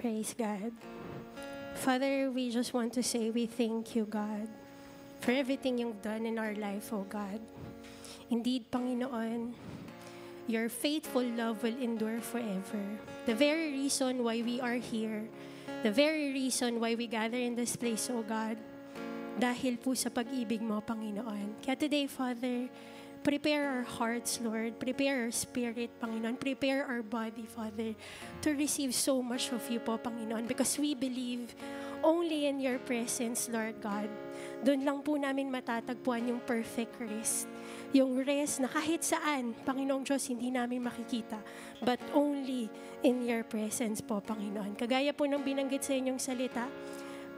Praise God. Father, we just want to say we thank you, God, for everything you've done in our life, oh God. Indeed, Panginoon, your faithful love will endure forever. The very reason why we are here, the very reason why we gather in this place, oh God, dahil po sa pag-ibig mo, Panginoon. Kaya today, Father, prepare our hearts, Lord. Prepare our spirit, Panginoon. Prepare our body, Father, to receive so much of you po, Panginoon. Because we believe only in your presence, Lord God. Doon lang po namin matatagpuan yung perfect rest. Yung rest na kahit saan, Panginoong Diyos, hindi namin makikita. But only in your presence po, Panginoon. Kagaya po ng binanggit sa inyong salita,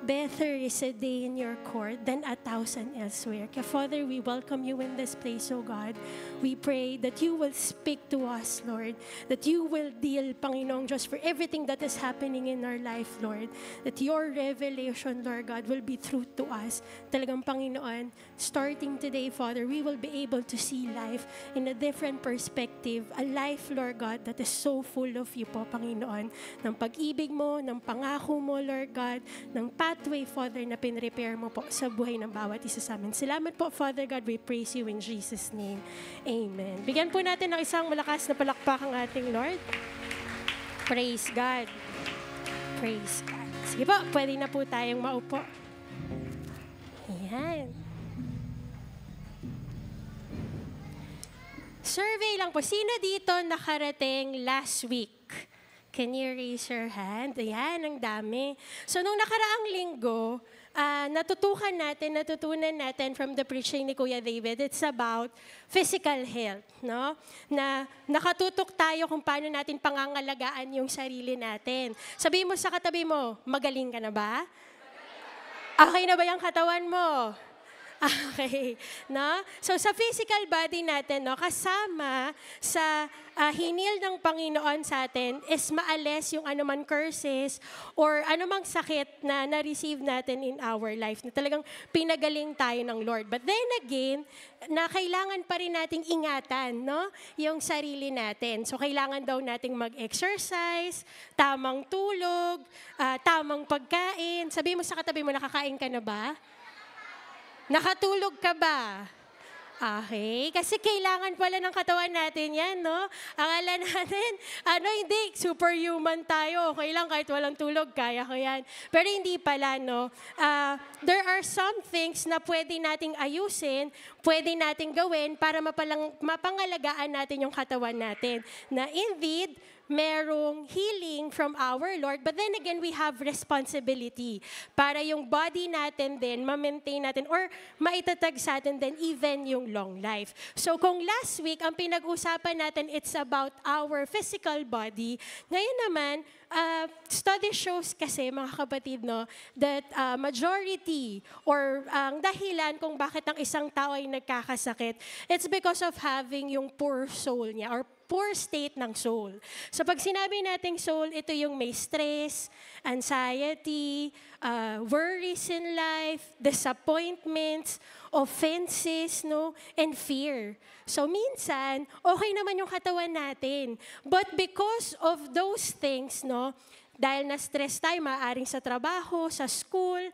better is a day in your court than 1,000 elsewhere. Kaya Father, we welcome you in this place, oh God. We pray that you will speak to us, Lord. That you will deal, Panginoong Diyos, for everything that is happening in our life, Lord. That your revelation, Lord God, will be truth to us. Talagang, Panginoon, starting today, Father, we will be able to see life in a different perspective. A life, Lord God, that is so full of you po, Panginoon. Ng pag-ibig mo, ng pangako mo, Lord God, ng pathway, Father, na pinrepare mo po sa buhay ng bawat isa sa amin. Salamat po, Father God. We praise you in Jesus' name. Amen. Bigyan po natin ng isang malakas na palakpak ang ating Lord. Praise God. Praise God. Sige po, pwede na po tayong maupo. Ayan. Survey lang po. Sino dito nakarating last week? Can you raise your hand? Ayan, ang dami. So, nung nakaraang linggo, natutunan natin from the preaching ni Kuya David, it's about physical health, no? Na nakatutok tayo kung paano natin pangangalagaan yung sarili natin. Sabihin mo sa katabi mo, magaling ka na ba? Okay na ba yung katawan mo? Okay, no? So sa physical body natin, no, kasama sa hinil ng Panginoon sa atin is maalis yung anumang curses or anumang sakit na na-receive natin in our life na talagang pinagaling tayo ng Lord. But then again, na kailangan pa rin nating ingatan, no, yung sarili natin. So kailangan daw nating mag-exercise, tamang tulog, tamang pagkain. Sabi mo sa katabi mo, nakakain ka na ba? Nakatulog ka ba? Okay. Kasi kailangan pala ng katawan natin yan, no? Akala natin, hindi, superhuman tayo. Okay lang, kahit walang tulog, kaya ko yan. Pero hindi pala, no? There are some things na pwede nating ayusin, pwede nating gawin para mapangalagaan natin yung katawan natin. Na indeed, merong healing from our Lord, but then again, we have responsibility para yung body natin din, ma-maintain natin, or maitatag sa atin din even yung long life. So kung last week, ang pinag-usapan natin, it's about our physical body, ngayon naman, study shows kasi, mga kapatid, no, that majority or ang dahilan kung bakit ang isang tao ay nagkakasakit, it's because of having yung poor soul niya or poor state ng soul. So pag sinabi nating soul, ito yung may stress, anxiety, worries in life, disappointments, offenses, no, and fear. So minsan, okay naman yung katawan natin. But because of those things, no, dahil na-stress tayo, maaaring sa trabaho, sa school,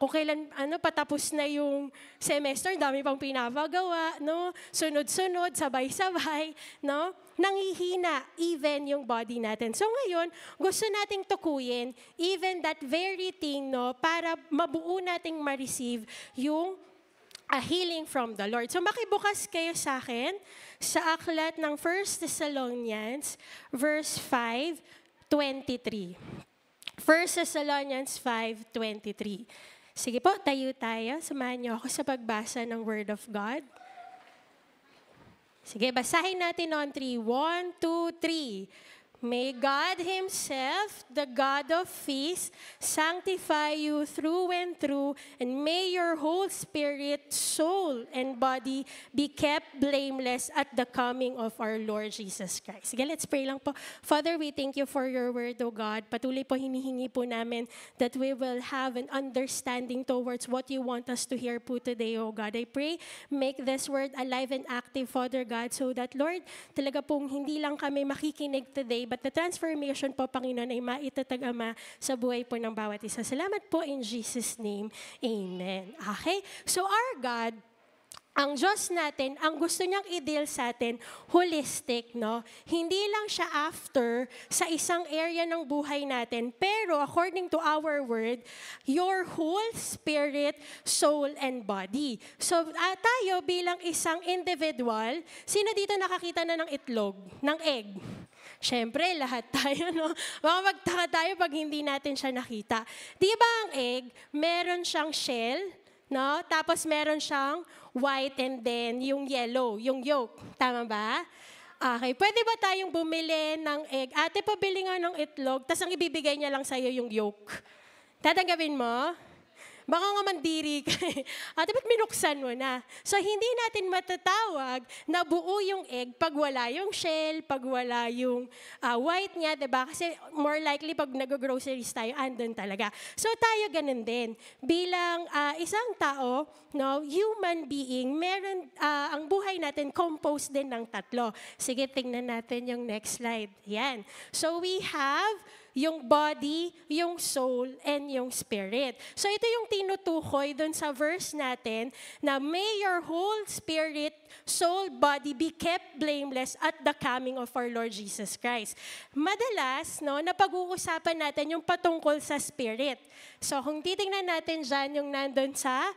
kung kailan patapos na yung semester, dami pang pinapagawa, no? Sunod-sunod, sabay-sabay, no? Nanghihina even yung body natin. So ngayon, gusto nating tukuyin even that very thing, no, para mabuo nating ma-receive yung healing from the Lord. So makibukas kayo sa akin sa aklat ng 1 Thessalonians verse 5:23. 1 Thessalonians 5:23. Sige po, tayo tayo. Samahan niyo ako sa pagbasa ng Word of God. Sige, basahin natin on 3. 1, 2, 3. May God Himself, the God of peace, sanctify you through and through, and may your whole spirit, soul, and body be kept blameless at the coming of our Lord Jesus Christ. Sige, let's pray lang po. Father, we thank you for your word, O God. Patuloy po hinihingi po namin that we will have an understanding towards what you want us to hear po today, O God. I pray, make this word alive and active, Father God, so that, Lord, talaga pong hindi lang kami makikinig today, but the transformation po, Panginoon, ay maitatag, Ama, sa buhay po ng bawat isa. Salamat po in Jesus' name. Amen. Okay? So our God, ang Diyos natin, ang gusto niyang i-deal sa atin, holistic, no? Hindi lang siya after sa isang area ng buhay natin, pero according to our word, your whole spirit, soul, and body. So tayo bilang isang individual, sino dito nakakita na ng itlog, ng egg? Siyempre, lahat tayo, no? Baka magtaka tayo pag hindi natin siya nakita. Di ba ang egg, meron siyang shell, no? Tapos meron siyang white and then yung yellow, yung yolk. Tama ba? Okay. Pwede ba tayong bumili ng egg? Ate, pabili nga ng itlog, tapos ang ibibigay niya lang sa'yo yung yolk. Tatanggapin mo? Baka nga mandiri ka. Ate, ba't minuksan mo na? So, hindi natin matatawag na buo yung egg pag wala yung shell, pag wala yung white niya, diba? Kasi more likely pag nag-groceries tayo, andun talaga. So, tayo ganun din. Bilang isang tao, no, human being, meron, ang buhay natin composed din ng tatlo. Sige, tingnan natin yung next slide. Yan. So, we have yung body, yung soul, and yung spirit. So ito yung tinutukoy dun sa verse natin na may your whole spirit, soul, body be kept blameless at the coming of our Lord Jesus Christ. Madalas, no, napag-uusapan natin yung patungkol sa spirit. So kung titingnan natin dyan yung nandun sa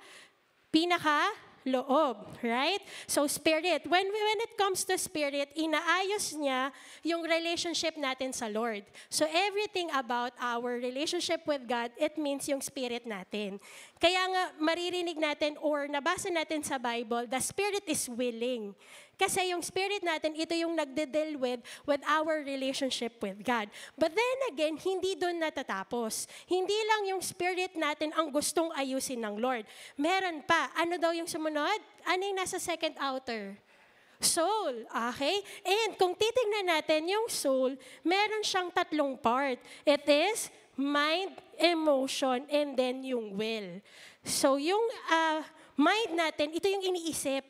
loob, right? So spirit, when it comes to spirit, inaayos niya yung relationship natin sa Lord. So everything about our relationship with God, it means yung spirit natin. Kaya nga maririnig natin or nabasa natin sa Bible, the spirit is willing. Kasi yung spirit natin, ito yung nagde-deal with our relationship with God. But then again, hindi doon natatapos. Hindi lang yung spirit natin ang gustong ayusin ng Lord. Meron pa. Ano daw yung sumunod? Ano yung nasa second outer? Soul. Okay? And kung titingnan natin yung soul, meron siyang tatlong part. It is mind, emotion, and then yung will. So yung mind natin, ito yung iniisip.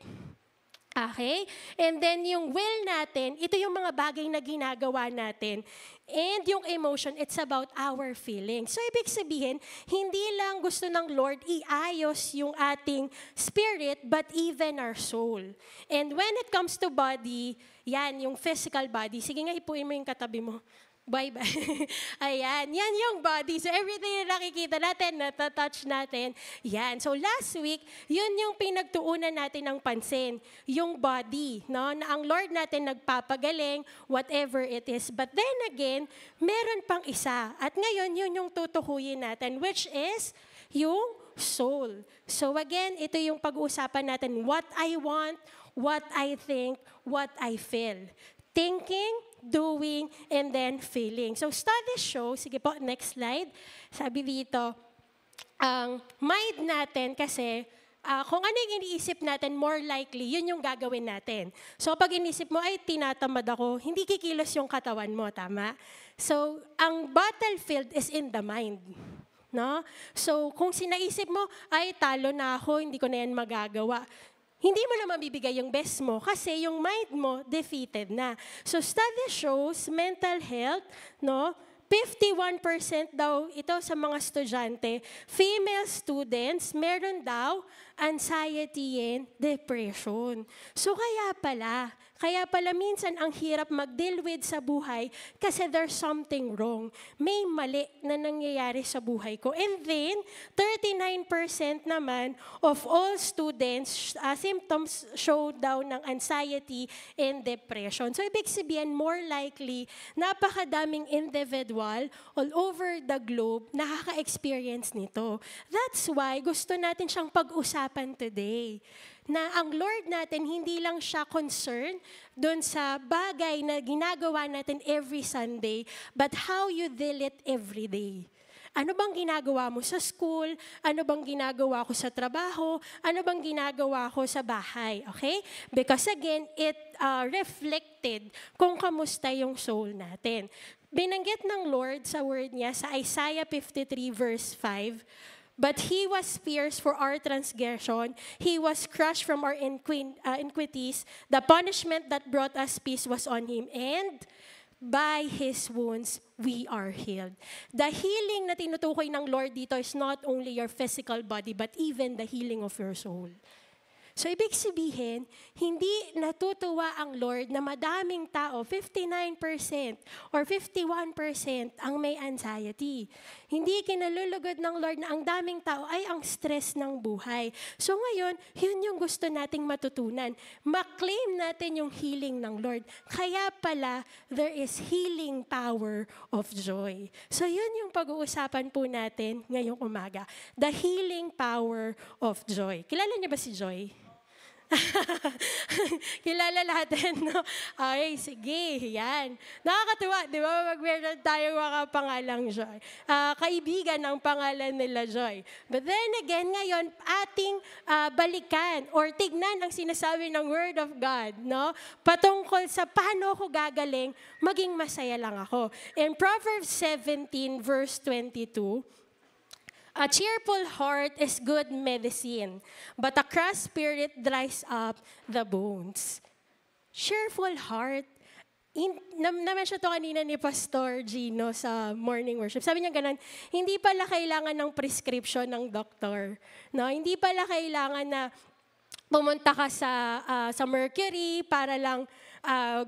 Okay? And then yung will natin, ito yung mga bagay na ginagawa natin. And yung emotion, it's about our feelings. So ibig sabihin, hindi lang gusto ng Lord iayos yung ating spirit, but even our soul. And when it comes to body, yan, yung physical body. Sige nga, ipuin mo yung katabi mo. Bye-bye. Ayan, yan yung body. So everything na nakikita natin, natatouch natin, yan. So last week, yun yung pinagtuunan natin ng pansin, yung body, no? Na ang Lord natin nagpapagaling, whatever it is. But then again, meron pang isa. At ngayon, yun yung tutukuyin natin, which is yung soul. So again, ito yung pag-uusapan natin, what I want, what I think, what I feel. Thinking, doing, and then feeling. So studies show, sige po, next slide. Sabi dito, ang mind natin kasi, kung ano yung iniisip natin, more likely, yun yung gagawin natin. So pag inisip mo, ay tinatamad ako, hindi kikilos yung katawan mo, tama? So ang battlefield is in the mind. No? So kung sinaisip mo, ay talo na ako, hindi ko na yan magagawa. Hindi mo na mabibigay yung best mo kasi yung mind mo defeated na. So study shows mental health, no? 51% daw ito sa mga estudyante, female students, meron daw anxiety and depression. So kaya pala minsan ang hirap mag-deal with sa buhay kasi there's something wrong. May mali na nangyayari sa buhay ko. And then, 39% naman of all students, symptoms show daw ng anxiety and depression. So ibig sabihin, more likely, napakadaming individual all over the globe nakaka-experience nito. That's why gusto natin siyang pag-usapan today. Na ang Lord natin, hindi lang siya concerned doon sa bagay na ginagawa natin every Sunday, but how you deal it every day. Ano bang ginagawa mo sa school? Ano bang ginagawa ko sa trabaho? Ano bang ginagawa ko sa bahay? Okay? Because again, it reflected kung kamusta yung soul natin. Binanggit ng Lord sa word niya sa Isaiah 53 verse 5, but He was pierced for our transgression, He was crushed from our iniquities, the punishment that brought us peace was on Him, and by His wounds, we are healed. The healing na tinutukoy ng Lord dito is not only your physical body, but even the healing of your soul. So, ibig sabihin, hindi natutuwa ang Lord na madaming tao, 59% or 51% ang may anxiety. Hindi kinalulugod ng Lord na ang daming tao ay ang stress ng buhay. So ngayon, yun yung gusto nating matutunan. Ma-claim natin yung healing ng Lord. Kaya pala, there is healing power of joy. So yun yung pag-uusapan po natin ngayong umaga. The healing power of joy. Kilala niyo ba si Joy? Kilala natin, no? Okay, sige, yan. Nakakatuwa, di ba? Meron tayong mga pangalang Joy. Kaibigan ang pangalan nila Joy. But then again, ngayon, ating balikan or tignan ang sinasabi ng Word of God, no? Patungkol sa paano ako gagaling, maging masaya lang ako. In Proverbs 17, verse 22, a cheerful heart is good medicine, but a crushed spirit dries up the bones. Cheerful heart. Na-mention to kanina ni Pastor Gino sa morning worship. Sabi niya ganun, hindi pala kailangan ng prescription ng doktor. No? Hindi pala kailangan na pumunta ka sa Mercury para lang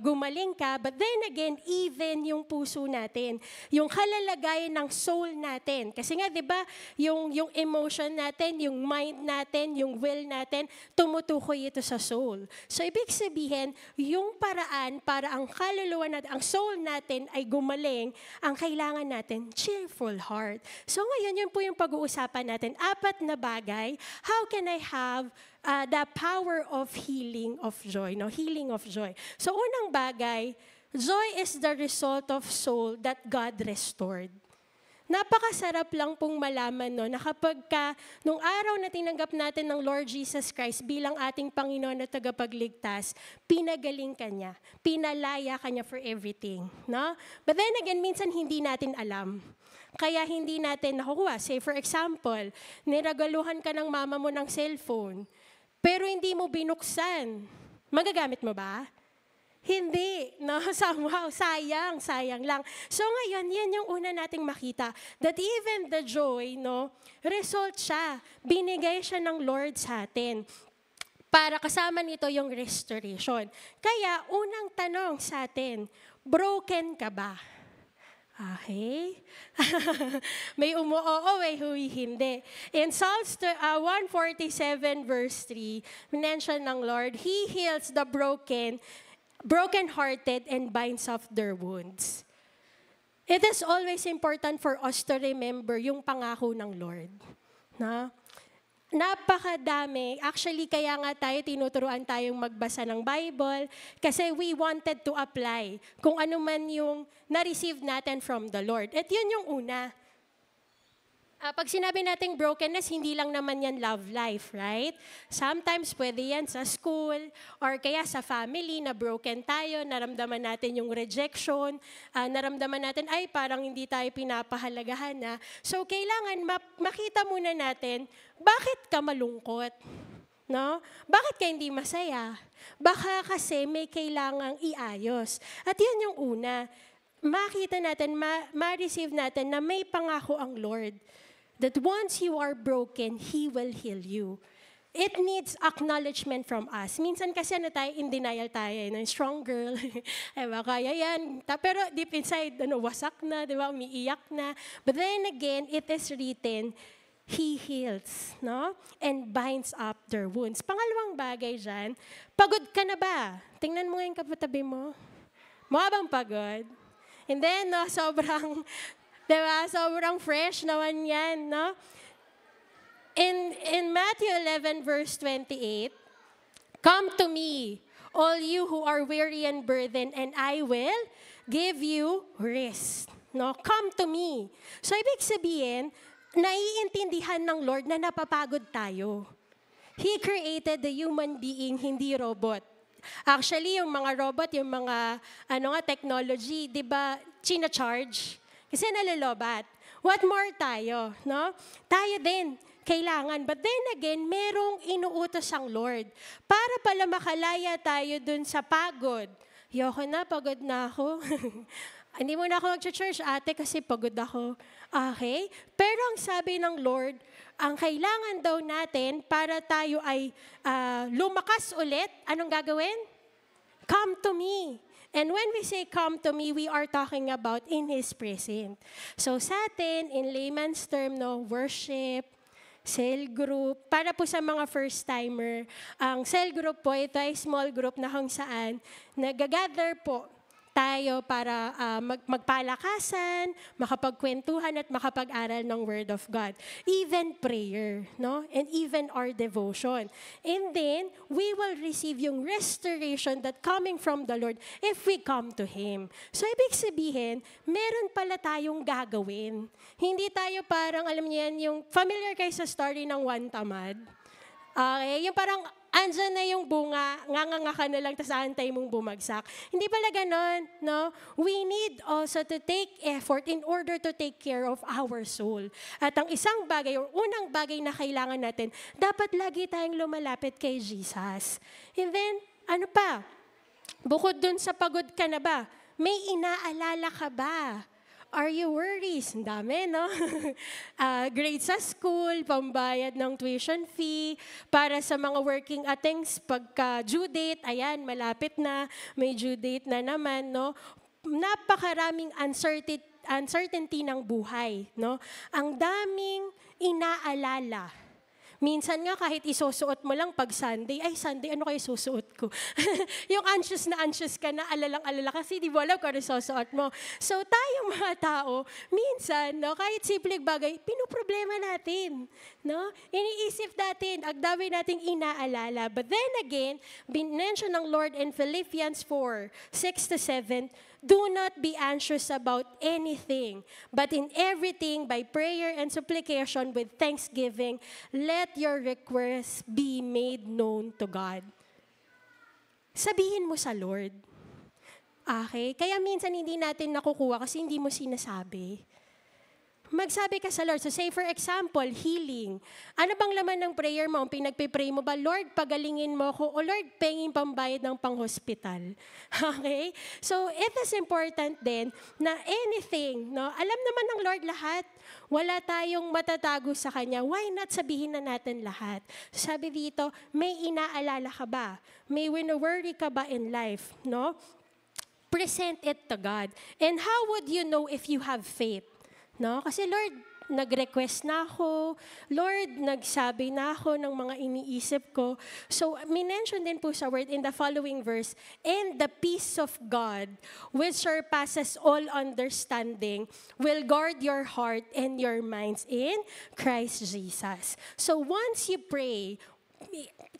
gumaling ka. But then again, even yung puso natin, yung kalalagayan ng soul natin. Kasi nga, di ba, yung emotion natin, yung mind natin, yung will natin, tumutukoy ito sa soul. So, ibig sabihin, yung paraan para ang kaluluwa natin, ang soul natin ay gumaling, ang kailangan natin, cheerful heart. So, ngayon, yun po yung pag-uusapan natin. 4 na bagay, how can I have the power of healing of joy, no? Healing of joy. So, unang bagay, joy is the result of soul that God restored. Napakasarap lang pong malaman, no, na kapag nung araw na tinanggap natin ng Lord Jesus Christ bilang ating Panginoon at tagapagligtas, pinagaling ka niya, pinalaya ka niya for everything, no? But then again, minsan hindi natin alam. Kaya hindi natin nakukuha. Say for example, niragaluhan ka ng mama mo ng cellphone, pero hindi mo binuksan. Magagamit mo ba? Hindi. No? Somehow, sayang lang. So ngayon, yan yung una nating makita. That even the joy, no, result siya. Binigay siya ng Lord sa atin. Para kasama nito yung restoration. Kaya, unang tanong sa atin, broken ka ba? Okay. May umuoo, may hindi. In Psalms 147 verse 3, mention ng Lord, He heals the broken-hearted and binds up their wounds. It is always important for us to remember yung pangako ng Lord. Na? Napakadami. Actually, kaya nga tinuturuan tayong magbasa ng Bible kasi we wanted to apply kung ano man yung na-receive natin from the Lord. At yun yung una. Pag sinabi nating brokenness, hindi lang naman yan love life, right? Sometimes pwede yan sa school or kaya sa family na broken tayo, naramdaman natin yung rejection, naramdaman natin, ay parang hindi tayo pinapahalagahan na. So kailangan makita muna natin, bakit ka malungkot? No? Bakit ka hindi masaya? Baka kasi may kailangang iayos. At yan yung una. Makita natin, ma-receive natin na may pangako ang Lord. That once you are broken, He will heal you. It needs acknowledgement from us. Minsan kasi in denial tayo, strong girl, kaya yan. Pero deep inside, wasak na, di ba? Umiiyak na. But then again, it is written, He heals, no? And binds up their wounds. Pangalawang bagay dyan, pagod ka na ba? Tingnan mo yung kapatabi mo. Mukha bang pagod? And then, diba? Sobrang fresh naman yan, no? In Matthew 11, verse 28, come to me, all you who are weary and burdened, and I will give you rest. No? Come to me. So, ibig sabihin, naiintindihan ng Lord na napapagod tayo. He created the human being, hindi robot. Actually, yung mga robot, yung mga technology, di ba, china-charge? Kasi nalolobat. What more tayo, no? Tayo din, kailangan. But then again, merong inuutos ang Lord. Para pala makalaya tayo dun sa pagod, Ayoko na, pagod na ako. Hindi mo na ako mag-church, ate, kasi pagod ako. Okay? Pero ang sabi ng Lord, ang kailangan daw natin para tayo ay lumakas ulit, anong gagawin? Come to me. And when we say come to me, we are talking about in His presence. So sa atin, in layman's term, no, worship, cell group, para po sa mga first-timer, ang cell group po, ito ay small group na kung saan nag-gather po tayo para magpalakasan, makapagkwentuhan at makapag-aral ng Word of God. Even prayer, no? And even our devotion. And then, we will receive yung restoration that coming from the Lord if we come to Him. So, ibig sabihin, meron pala tayong gagawin. Hindi tayo parang, alam niyo yan, yung familiar kayo sa story ng one tamad. Okay, yung parang andyan na yung bunga, nganga ka na lang, tas aantay mong bumagsak. Hindi pala ganon, no? We need also to take effort in order to take care of our soul. At ang isang bagay, o unang bagay na kailangan natin, dapat lagi tayong lumalapit kay Jesus. And then, ano pa? Bukod dun sa pagod ka na ba, may inaalala ka ba? Are you worries? Ang dami, no? Grades sa school, pambayad ng tuition fee, para sa mga working attends, pagka due date, ayan, malapit na, may due date na naman, no? Napakaraming uncertainty ng buhay, no? Ang daming inaalala. Minsan nga kahit isusuot mo lang pag Sunday, ay Sunday, ano kayo susuot ko? Yung anxious ka na, alalang-alala kasi di mo alam kung ano susuot mo. So tayong mga tao, minsan, no, kahit simpleng bagay, pinoproblema natin. No? Iniisip natin, ang dami nating inaalala. But then again, binention ng Lord in Philippians 4:6-7, do not be anxious about anything, but in everything, by prayer and supplication with thanksgiving, let your requests be made known to God. Sabihin mo sa Lord. Okay? Kaya minsan hindi natin nakukuha kasi hindi mo sinasabi. Magsabi ka sa Lord. So say for example, healing. Ano bang laman ng prayer mo? Ang pinagpipray mo ba, Lord, pagalingin mo ako, o Lord, pengin pambayad ng pang-hospital. Okay? So it is important din na anything, no? Alam naman ng Lord lahat. Wala tayong matatago sa Kanya. Why not sabihin na natin lahat? Sabi dito, may inaalala ka ba? May wino-worry ka ba in life? No? Present it to God. And how would you know if you have faith? No? Kasi Lord, nag-request na ako. Lord, nagsabi na ako ng mga iniisip ko. So, minention din po sa word in the following verse, and the peace of God, which surpasses all understanding, will guard your heart and your minds in Christ Jesus. So, once you pray,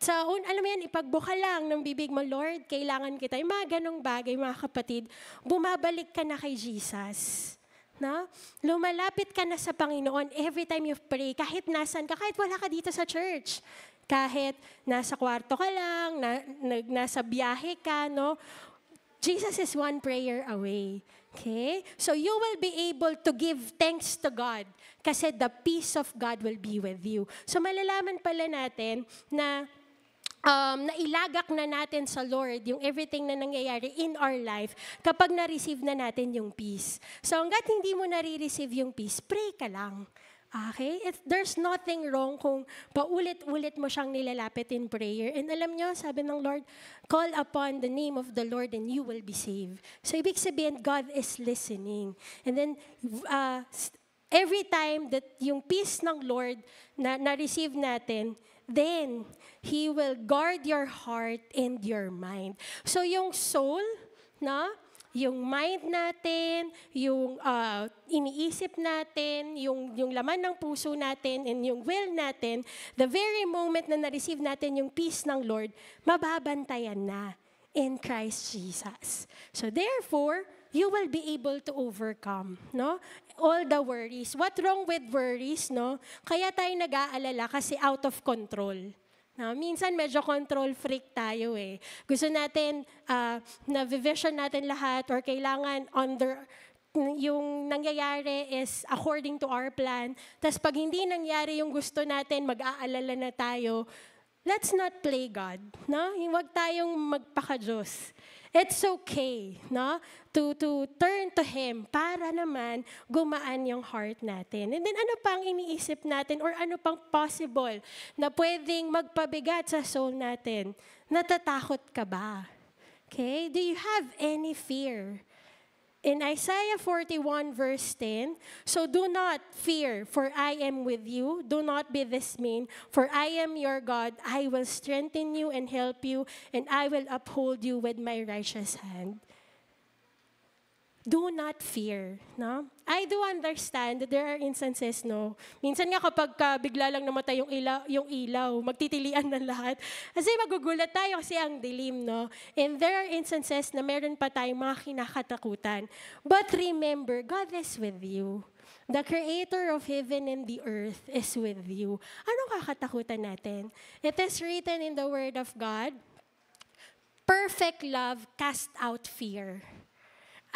alam mo yan, ipagbuka lang ng bibig mo, Lord, kailangan kita. Yung mga ganong bagay, mga kapatid, bumabalik ka na kay Jesus. No? Lumalapit ka na sa Panginoon every time you pray, kahit nasan ka, kahit wala ka dito sa church. Kahit nasa kwarto ka lang, nasa biyahe ka, no? Jesus is one prayer away. Okay? So you will be able to give thanks to God kasi the peace of God will be with you. So malalaman pala natin na nailagak na natin sa Lord yung everything na nangyayari in our life kapag na-receive na natin yung peace. So hanggat hindi mo nare-receive yung peace, pray ka lang. Okay? There's nothing wrong kung paulit-ulit mo siyang nilalapit in prayer. And alam nyo, sabi ng Lord, call upon the name of the Lord and you will be saved. So ibig sabihin, God is listening. And then, every time that yung peace ng Lord na-receive natin, then He will guard your heart and your mind. So yung soul, no? Yung mind natin, yung iniisip natin, yung laman ng puso natin, and yung will natin, the very moment na na-receive natin yung peace ng Lord, mababantayan na in Christ Jesus. So therefore, you will be able to overcome, no? All the worries. What wrong with worries, no? Kaya tayo nag-aalala kasi out of control. No, minsan medyo control freak tayo eh. Gusto natin, na-vision natin lahat or kailangan yung nangyayari is according to our plan. Tapos pag hindi nangyari yung gusto natin, mag-aalala na tayo. Let's not play God. No? Huwag tayong magpaka-Diyos. it's okay, no? To turn to Him para naman gumaan yung heart natin. And then ano pang iniisip natin or ano pang possible na pwedeng magpabigat sa soul natin? Natatakot ka ba? Okay? Do you have any fear? In Isaiah 41 verse 10, so do not fear, for I am with you. Do not be dismayed, for I am your God. I will strengthen you and help you, and I will uphold you with my righteous hand. Do not fear, no? I do understand that there are instances, no? Minsan nga kapag bigla lang namatay yung ilaw, magtitilian na lahat. Kasi magugulat tayo kasi ang dilim, no? And there are instances na meron pa tayong mga kinakatakutan. But remember, God is with you. The Creator of heaven and the earth is with you. Anong kakatakutan natin? It is written in the Word of God, perfect love cast out fear.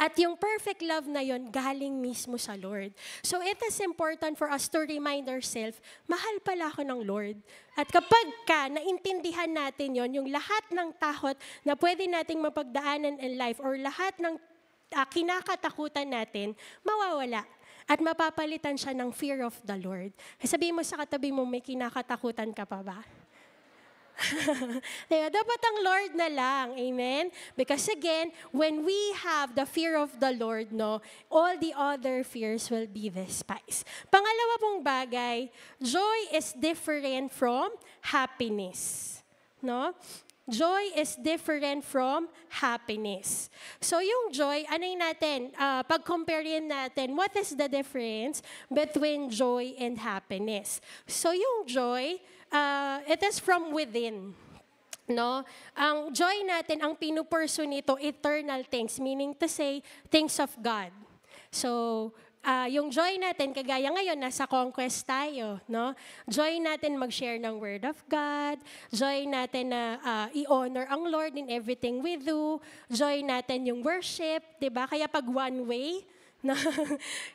At yung perfect love na yon galing mismo sa Lord. So it is important for us to remind ourselves, mahal pala ako ng Lord. At kapag naintindihan natin yon, yung lahat ng takot na pwede nating mapagdaanan in life or lahat ng kinakatakutan natin, mawawala. At mapapalitan siya ng fear of the Lord. Sabihin mo sa katabi mo, may kinakatakutan ka pa ba? Diba? Dapat ang Lord na lang. Amen? Because again, when we have the fear of the Lord, no, all the other fears will be despised. Pangalawa pong bagay, joy is different from happiness. No? Joy is different from happiness. So yung joy, anay natin, pag-comparein natin, what is the difference between joy and happiness? So yung joy, it is from within. No? Ang joy natin, ang pinupursu nito, eternal things, meaning to say, things of God. So, yung joy natin, kagaya ngayon, nasa conquest tayo, no? Joy natin mag-share ng Word of God. Joy natin na i-honor ang Lord in everything we do. Joy natin yung worship, di ba? Kaya pag one way, no?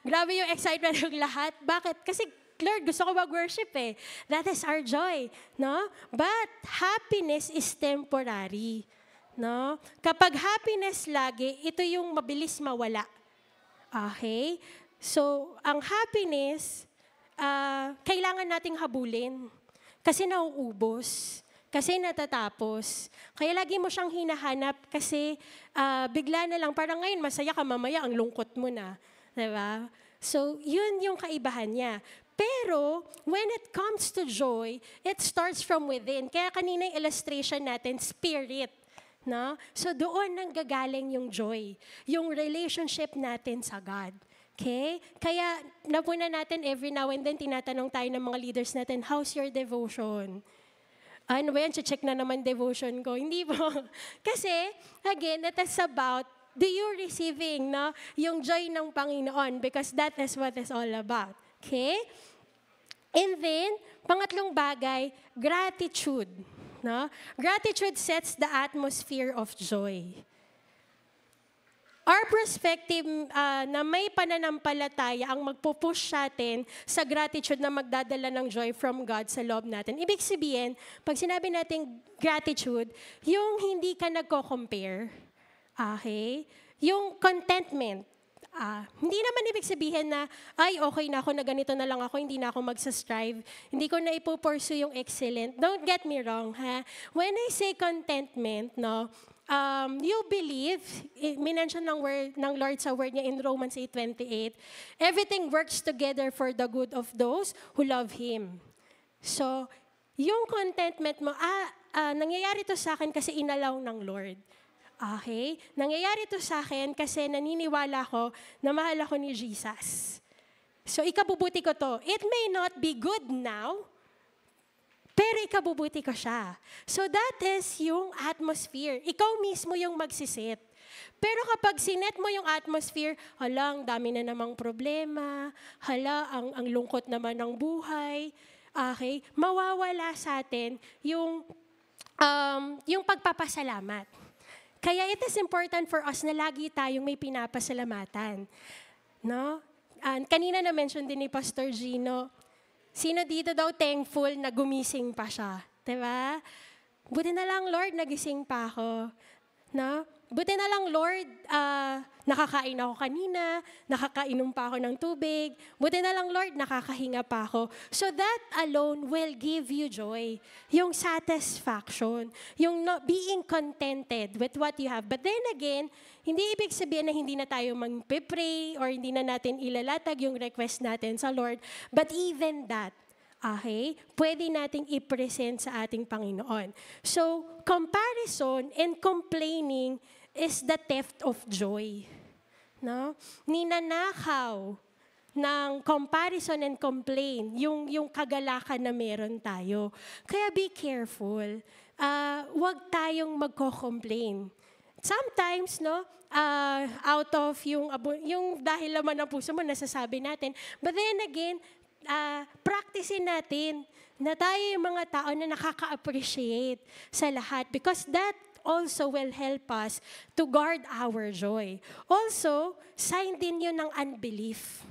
Grabe yung excitement ng lahat. Bakit? Kasi Lord, gusto ko mag-worship eh. That is our joy, no? But happiness is temporary, no? Kapag happiness lagi, ito yung mabilis mawala. Okay? So, ang happiness, kailangan nating habulin. Kasi nauubos. Kasi natatapos. Kaya lagi mo siyang hinahanap kasi bigla na lang, parang ngayon masaya ka, mamaya ang lungkot mo na. Diba? So, yun yung kaibahan niya. Pero, when it comes to joy, it starts from within. Kaya kanina yung illustration natin, spirit. No? So, doon nanggagaling yung joy. Yung relationship natin sa God. Okay? Kaya, napuna natin every now and then, tinatanong tayo ng mga leaders natin, how's your devotion? Ano ba yan? Check na naman devotion ko. Hindi po. Kasi, again, it is about, do you receiving yung joy ng Panginoon? Because that is what it's all about. Okay? And then, pangatlong bagay, gratitude. No? Gratitude sets the atmosphere of joy. Our perspective na may pananampalataya ang magpupush natin sa gratitude na magdadala ng joy from God sa loob natin. Ibig sabihin, pag sinabi natin gratitude, yung hindi ka nagko-compare. Okay? Yung contentment. Hindi naman ibig sabihin na, ay, okay na ako, na ganito na lang ako, hindi na ako magsastrive, hindi ko na ipupursue yung excellent. Don't get me wrong, ha? When I say contentment, no, you believe, minention ng Lord sa word niya in Romans 8:28, everything works together for the good of those who love Him. So, yung contentment mo, nangyayari to sa akin kasi inalaw ng Lord. Okay? Nangyayari to sa akin kasi naniniwala ko na mahal ako ni Jesus. So, ikabubuti ko to. It may not be good now, pero ikabubuti ko siya. So, that is yung atmosphere. Ikaw mismo yung magsiset. Pero kapag sinet mo yung atmosphere, hala, ang dami na namang problema, hala, ang lungkot naman ng buhay, okay? Mawawala sa atin yung pagpapasalamat. Kaya it is important for us na lagi tayong may pinapasalamatan. No? Kanina na-mention din ni Pastor Gino, sino dito daw thankful na gumising pa siya? Diba? Buti na lang, Lord, nagising pa ako. No? buti na lang, Lord, nakakain ako kanina, nakakainom pa ako ng tubig. Buti na lang, Lord, nakakahinga pa ako. So that alone will give you joy. Yung satisfaction. Yung being contented with what you have. But then again, hindi ibig sabihin na hindi na tayo mag-pray or hindi na natin ilalatag yung request natin sa Lord. But even that, okay, pwede nating i-present sa ating Panginoon. So, comparison and complaining is the theft of joy. No? Ninanakaw ng comparison and complain, yung kagalakan na meron tayo. Kaya be careful. Huwag tayong magko-complain. Sometimes, no, out of yung dahil laman ng puso mo, nasasabi natin. But then again, practicein natin na tayo yung mga tao na nakaka-appreciate sa lahat because that also will help us to guard our joy. Also, sign din yun ng unbelief.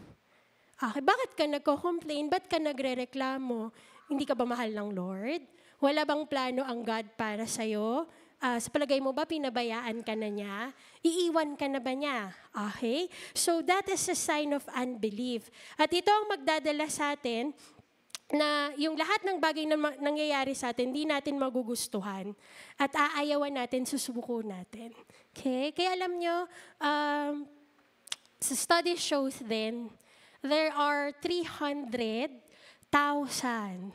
Okay, bakit ka nagko-complain? Ba't ka nagre-reklamo? Hindi ka ba mahal ng Lord? Wala bang plano ang God para sa'yo? Sa palagay mo ba, pinabayaan ka na niya? Iiwan ka na ba niya? Okay? So that is a sign of unbelief. At ito ang magdadala sa atin na yung lahat ng bagay na nangyayari sa atin, hindi natin magugustuhan at aayawan natin, susubuko natin. Okay? Kaya alam nyo, sa study shows din, there are 300,000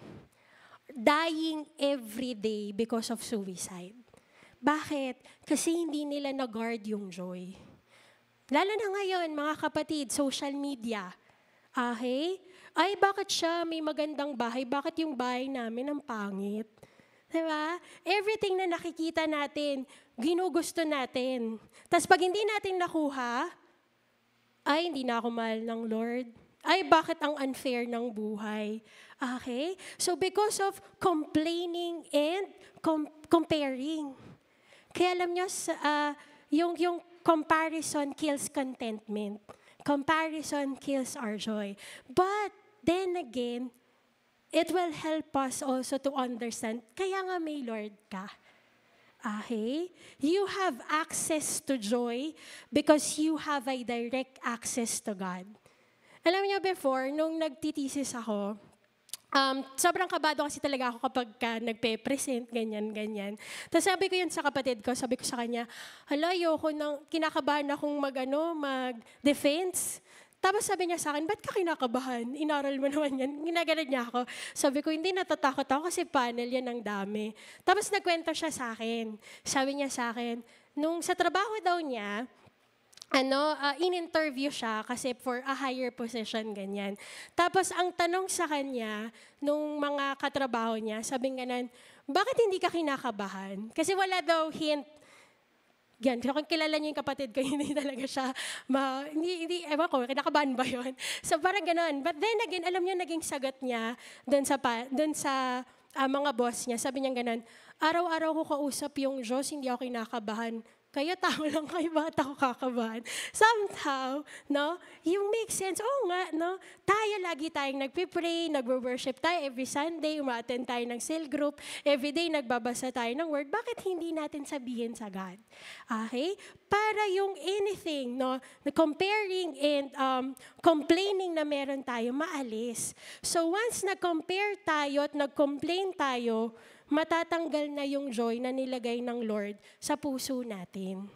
dying every day because of suicide. Bakit? Kasi hindi nila na-guard yung joy. Lalo na ngayon, mga kapatid, social media. Okay? Ay, bakit siya may magandang bahay? Bakit yung bahay namin ang pangit? Diba? Everything na nakikita natin, ginugusto natin. Tapos pag hindi natin nakuha, ay, hindi na ako mahal ng Lord. Ay, bakit ang unfair ng buhay? Okay? So because of complaining and comparing. Kaya alam nyo, yung comparison kills contentment. Comparison kills our joy. But then again, it will help us also to understand, kaya nga may Lord ka. Okay? You have access to joy because you have a direct access to God. Alam niyo before, nung nagtitesis ako, sobrang kabado kasi talaga ako kapag nagpe-present, ganyan. Tapos sabi ko yun sa kapatid ko, sabi ko sa kanya, hala, ayoko nang kinakabahan akong mag-defense. Tapos sabi niya sa akin, ba't ka kinakabahan? Inaral mo naman yan. Ginaganan niya ako. Sabi ko, hindi, natatakot ako kasi panel yan ang dami. Tapos nagkwento siya sa akin. Sabi niya sa akin, nung sa trabaho daw niya, in-interview siya kasi for a higher position, ganyan. Tapos ang tanong sa kanya, nung mga katrabaho niya, sabing ganan, bakit hindi ka kinakabahan? Kasi wala daw hint. Yan, kung kilala niyo yung kapatid ko, hindi talaga siya, ewan ko, kinakabahan ba yun? So parang ganon. But then again, alam niyo, naging sagot niya dun sa mga boss niya. Sabi niya ganon, araw-araw ko kausap yung Diyos, hindi ako kinakabahan. Kaya tao lang kayo, bakit ako kakabahan? Somehow, no, yung make sense, nga, no, tayo lagi tayong nagpipray, nagwo-worship tayo every Sunday, umaattend tayo ng cell group, everyday nagbabasa tayo ng word, bakit hindi natin sabihin sa God? Okay? Para yung anything, no, comparing and complaining na meron tayo, maalis. So once nag-compare tayo at nag-complain tayo, matatanggal na yung joy na nilagay ng Lord sa puso natin.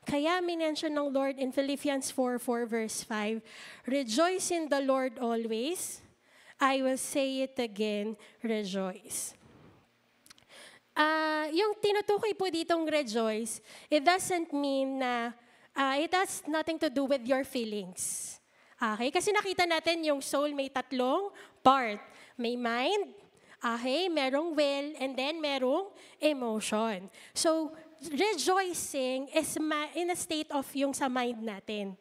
Kaya minention ng Lord in Philippians 4:4 verse 5, rejoice in the Lord always. I will say it again, rejoice. Yung tinutukoy po ditong rejoice, it doesn't mean na, it has nothing to do with your feelings. Okay? Kasi nakita natin yung soul may tatlong part. May mind, okay, merong will, and then merong emotion. So, rejoicing is in a state of yung sa mind natin.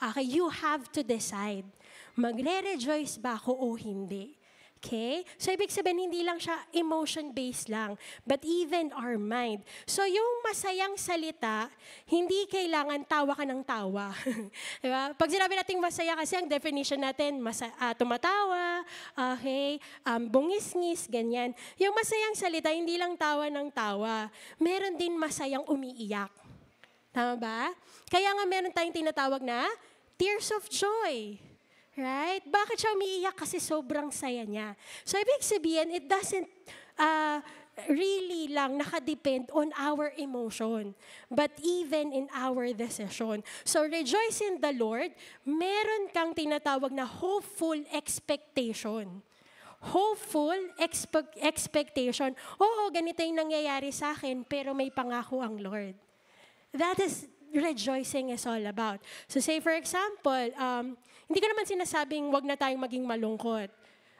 Okay, you have to decide. Magre-rejoice ba ako o hindi? Okay? So, ibig sabihin, hindi lang siya emotion-based lang, but even our mind. So, yung masayang salita, hindi kailangan tawa ka ng tawa. Diba? Pag sinabi natin masaya kasi, ang definition natin, tumatawa, okay, bungis-ngis, ganyan. Yung masayang salita, hindi lang tawa ng tawa. Meron din masayang umiiyak. Tama ba? Kaya nga meron tayong tinatawag na tears of joy. Right? Bakit siya umiiyak? Kasi sobrang saya niya. So, ibig sabihin, it doesn't really lang nakadepend on our emotion, but even in our decision. So, rejoice in the Lord, meron kang tinatawag na hopeful expectation. Hopeful expectation. Oo, ganito yung nangyayari sa akin, pero may pangako ang Lord. That is rejoicing is all about. So say for example, hindi ko naman sinasabing wag na tayong maging malungkot.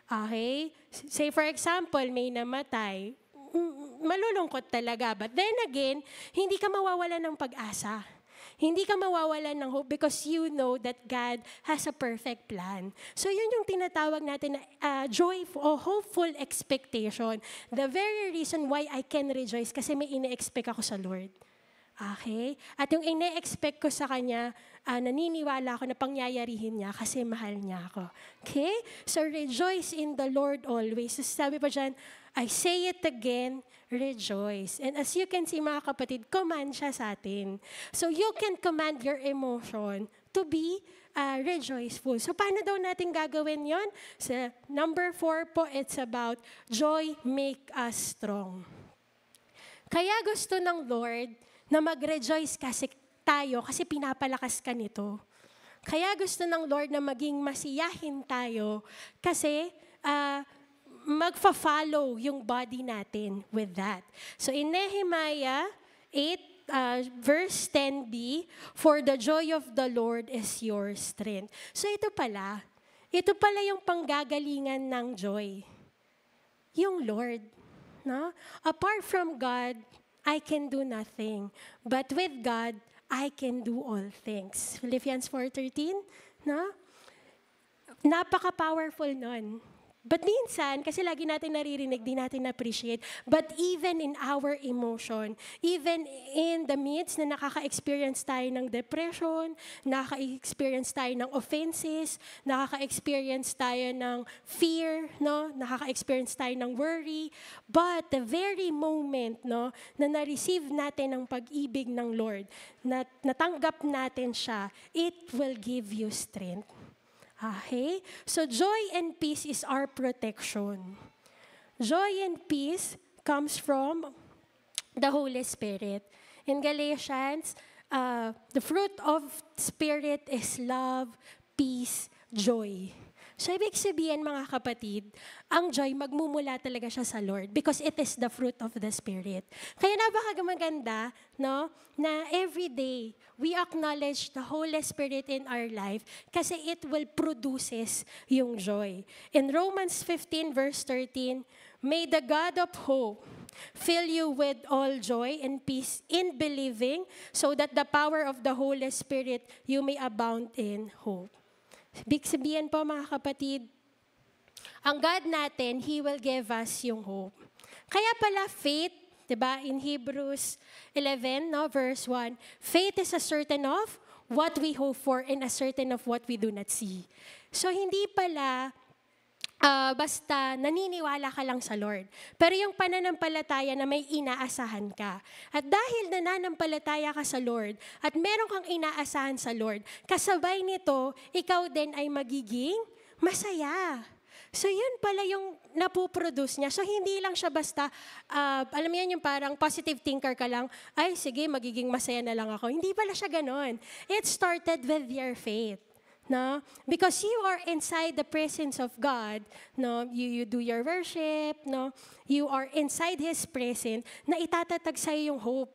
Okay? Say for example, may namatay, malulungkot talaga. But then again, hindi ka mawawalan ng pag-asa. Hindi ka mawawalan ng hope because you know that God has a perfect plan. So yun yung tinatawag natin na joyful o hopeful expectation. The very reason why I can rejoice kasi may ine-expect ako sa Lord. Okay? At yung ine-expect ko sa Kanya, naniniwala ako na pangyayarihin niya kasi mahal niya ako. Okay? So rejoice in the Lord always. So, sabi pa dyan, I say it again, rejoice. And as you can see mga kapatid, command siya sa atin. So you can command your emotion to be rejoiceful. So paano daw natin gagawin yon? So number 4 po, it's about joy make us strong. Kaya gusto ng Lord na mag-rejoice tayo kasi pinapalakas ka nito. Kaya gusto ng Lord na maging masiyahin tayo kasi magfa-follow yung body natin with that. So in Nehemiah 8, verse 10b, for the joy of the Lord is your strength. So ito pala yung panggagalingan ng joy. Yung Lord. No? Apart from God, I can do nothing. But with God, I can do all things. Philippians 4:13, no? Napaka-powerful nun. But minsan, kasi lagi natin naririnig, di natin appreciate, but even in our emotion, even in the midst na nakaka-experience tayo ng depression, nakaka-experience tayo ng offenses, nakaka-experience tayo ng fear, no? Nakaka-experience tayo ng worry, but the very moment, no, na na-receive natin ang pag-ibig ng Lord, na natanggap natin siya, it will give you strength. Okay? So joy and peace is our protection. Joy and peace comes from the Holy Spirit. In Galatians, the fruit of Spirit is love, peace, joy. So ibig sabihin mga kapatid, ang joy magmumula talaga siya sa Lord because it is the fruit of the Spirit. Kaya napakaganda, no, na every day we acknowledge the Holy Spirit in our life kasi it will produces yung joy. In Romans 15 verse 13, may the God of hope fill you with all joy and peace in believing so that the power of the Holy Spirit you may abound in hope. Big sabihin po mga kapatid, ang God natin, He will give us yung hope. Kaya pala faith, diba, in Hebrews 11, no, verse 1, faith is a certain of what we hope for and a certain of what we do not see. So hindi pala basta naniniwala ka lang sa Lord. Pero yung pananampalataya na may inaasahan ka. At dahil nananampalataya ka sa Lord at meron kang inaasahan sa Lord, kasabay nito, ikaw din ay magiging masaya. So yun pala yung napoproduce niya. So hindi lang siya basta, alam mo yan yung parang positive thinker ka lang, ay sige, magiging masaya na lang ako. Hindi pala siya ganon. It started with your faith. No? Because you are inside the presence of God, no? You do your worship, no? You are inside His presence, na itatatag sa yung hope.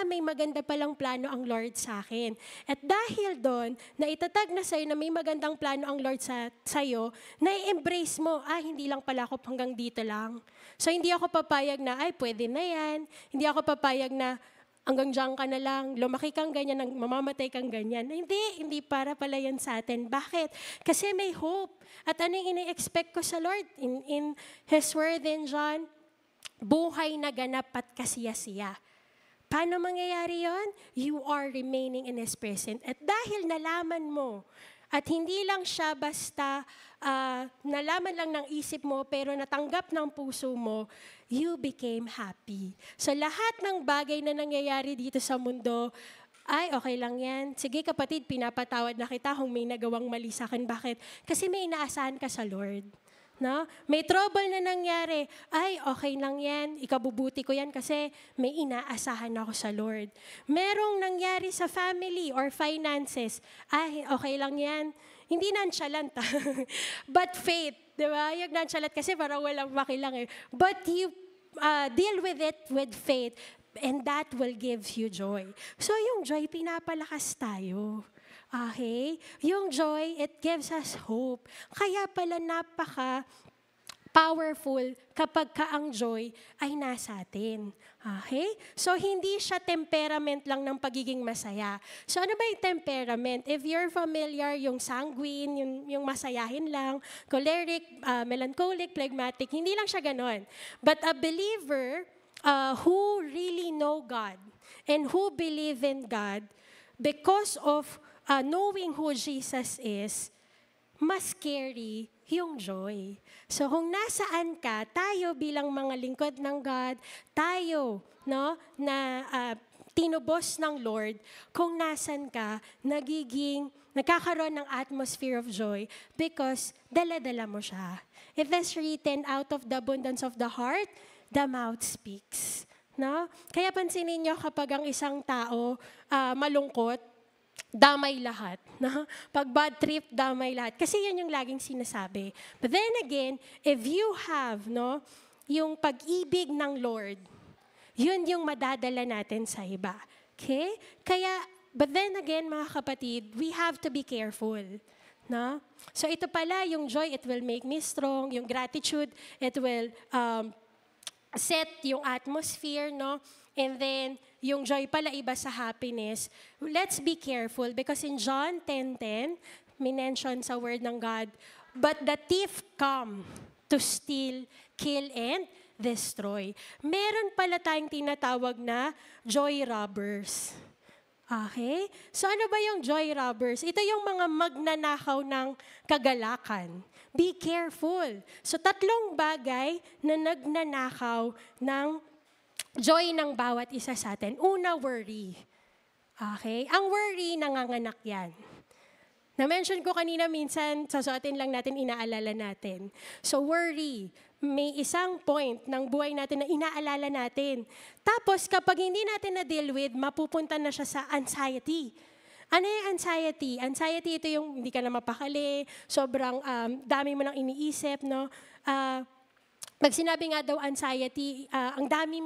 May maganda palang plano ang Lord sa akin. At dahil doon, na itatag na sa'yo na may magandang plano ang Lord sa'yo, na-embrace mo, hindi lang pala ako hanggang dito lang. So hindi ako papayag na, pwede na yan. Hindi ako papayag na, hanggang dyan ka na lang, lumaki kang ganyan, mamamatay kang ganyan. Hindi para pala yan sa atin. Bakit? Kasi may hope. At ano yung ine-expect ko sa Lord? In His word in John, buhay na ganap at kasiyasiya. Paano mangyayari yon? You are remaining in His presence. At dahil nalaman mo, at hindi lang siya basta nalaman lang ng isip mo, pero natanggap ng puso mo, you became happy. So lahat ng bagay na nangyayari dito sa mundo, Ay, okay lang yan. Sige kapatid, pinapatawad na kita kung may nagawang mali sa akin. Bakit? Kasi may inaasahan ka sa Lord. No? May trouble na nangyari. Ay, okay lang yan. Ikabubuti ko yan kasi may inaasahan ako sa Lord. Merong nangyari sa family or finances. Ay, okay lang yan. Hindi nonchalant. But faith. Diba? Yung nonchalant kasi parang walang makilang eh. But you deal with it with faith. And that will give you joy. So yung joy, pinapalakas tayo. Okay? Yung joy, it gives us hope. Kaya pala powerful kapag ka ang joy ay nasa atin. Okay? So, hindi siya temperament lang ng pagiging masaya. So, ano ba yung temperament? If you're familiar, yung sanguine, yung masayahin lang, choleric, melancholic, phlegmatic, hindi lang siya ganon. But a believer who really know God and who believe in God, because of knowing who Jesus is, mas scary yung joy. So kung nasaan ka, tayo bilang mga lingkod ng God, tayo no, na tinubos ng Lord, kung nasan ka, nagkakaroon ng atmosphere of joy because dala-dala mo siya. It is written, out of the abundance of the heart, the mouth speaks. No? Kaya pansinin niyo kapag ang isang tao malungkot, damay lahat. No? Pag bad trip, damay lahat. Kasi yan yung laging sinasabi. But then again, if you have yung pag-ibig ng Lord, yun yung madadala natin sa iba. Okay? Kaya, but then again, mga kapatid, we have to be careful. No? So ito pala, yung joy, it will make me strong. Yung gratitude, it will set yung atmosphere, no? And then, yung joy pala iba sa happiness. Let's be careful because in John 10:10, may mention sa word ng God, but the thief come to steal, kill, and destroy. Meron pala tayong tinatawag na joy robbers. Okay? So ano ba yung joy robbers? Ito yung mga magnanakaw ng kagalakan. Be careful. So 3 bagay na nagnanakaw ng joy ng bawat isa sa atin. Una, worry. Okay? Ang worry, nanganganak yan. Na-mention ko kanina minsan, sasuotin lang natin, inaalala natin. So worry, may isang point ng buhay natin na inaalala natin. Tapos kapag hindi natin na-deal with, mapupunta na siya sa anxiety. Ano yung anxiety? Anxiety, ito yung hindi ka na mapakali, sobrang dami mo nang iniisip, no? Pag sinabi nga daw anxiety, ang dami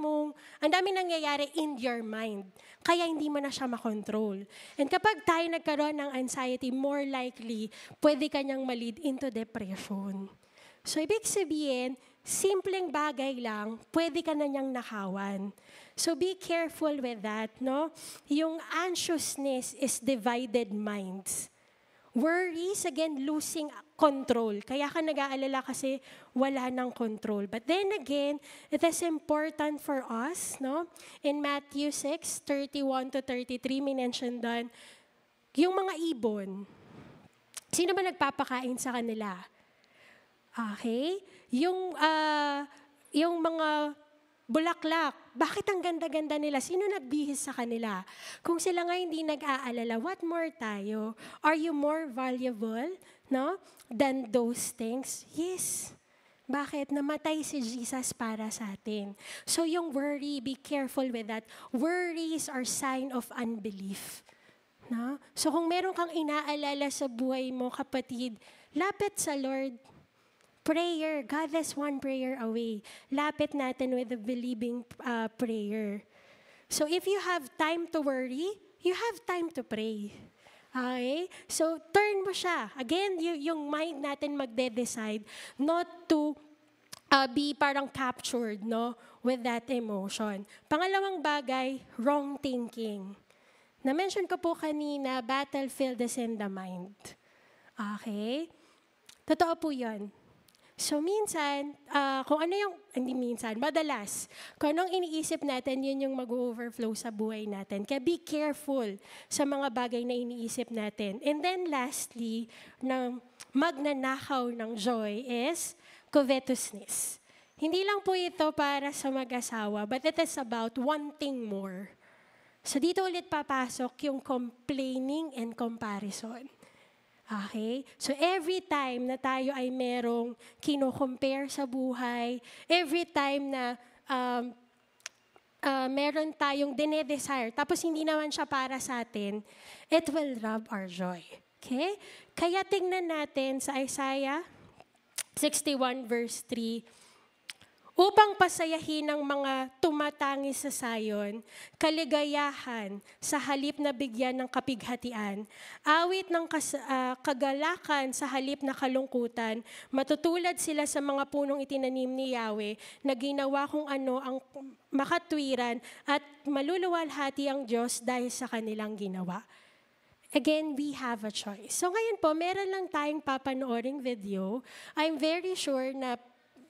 nangyayari in your mind. Kaya hindi mo na siya makontrol. And kapag tayo nagkaroon ng anxiety, more likely, pwede kanyang ma-lead into depression. So, ibig sabihin, simpleng bagay lang, pwede ka na niyang nakawan. So, be careful with that, no? Yung anxiousness is divided minds. Worries, again, losing control. Kaya ka nag-aalala kasi wala ng control. But then again, it is important for us, no? In Matthew 6:31-33, minention doon, yung mga ibon, sino ba nagpapakain sa kanila? Okay? Yung mga bulaklak, bakit ang ganda-ganda nila? Sino nagbihis sa kanila? Kung sila nga hindi nag-aalala, what more tayo? Are you more valuable, no, than those things? Yes. Bakit? Namatay si Jesus para sa atin. So yung worry, be careful with that. Worries are sign of unbelief. No? So kung meron kang inaalala sa buhay mo, kapatid, lapit sa Lord. Prayer, God is one prayer away. Lapit natin with a believing prayer. So if you have time to worry, you have time to pray. Okay? So turn mo siya. Again, yung mind natin magde-decide not to be parang captured, no, with that emotion. Pangalawang bagay, wrong thinking. Na-mention ko po kanina, battlefield is in the mind. Okay? Totoo po yun. So minsan, madalas, kung anong iniisip natin, yun yung mag-overflow sa buhay natin. Kaya be careful sa mga bagay na iniisip natin. And then lastly, na magnanakaw ng joy is covetousness. Hindi lang po ito para sa mag-asawa, but it is about wanting more. So dito ulit papasok yung complaining and comparison. Okay? So every time na tayo ay merong kino-compare sa buhay, every time na meron tayong dinedesire, tapos hindi naman siya para sa atin, it will rob our joy. Okay? Kaya tingnan natin sa Isaiah 61 verse 3, upang pasayahin ng mga tumatangi sa Zion, kaligayahan sa halip na bigyan ng kapighatian, awit ng kagalakan sa halip na kalungkutan, matutulad sila sa mga punong itinanim ni Yahweh, na ginawa kung ano ang makatwiran at maluluwalhati ang Diyos dahil sa kanilang ginawa. Again, we have a choice. So ngayon po, meron lang tayong papanooring video. I'm very sure na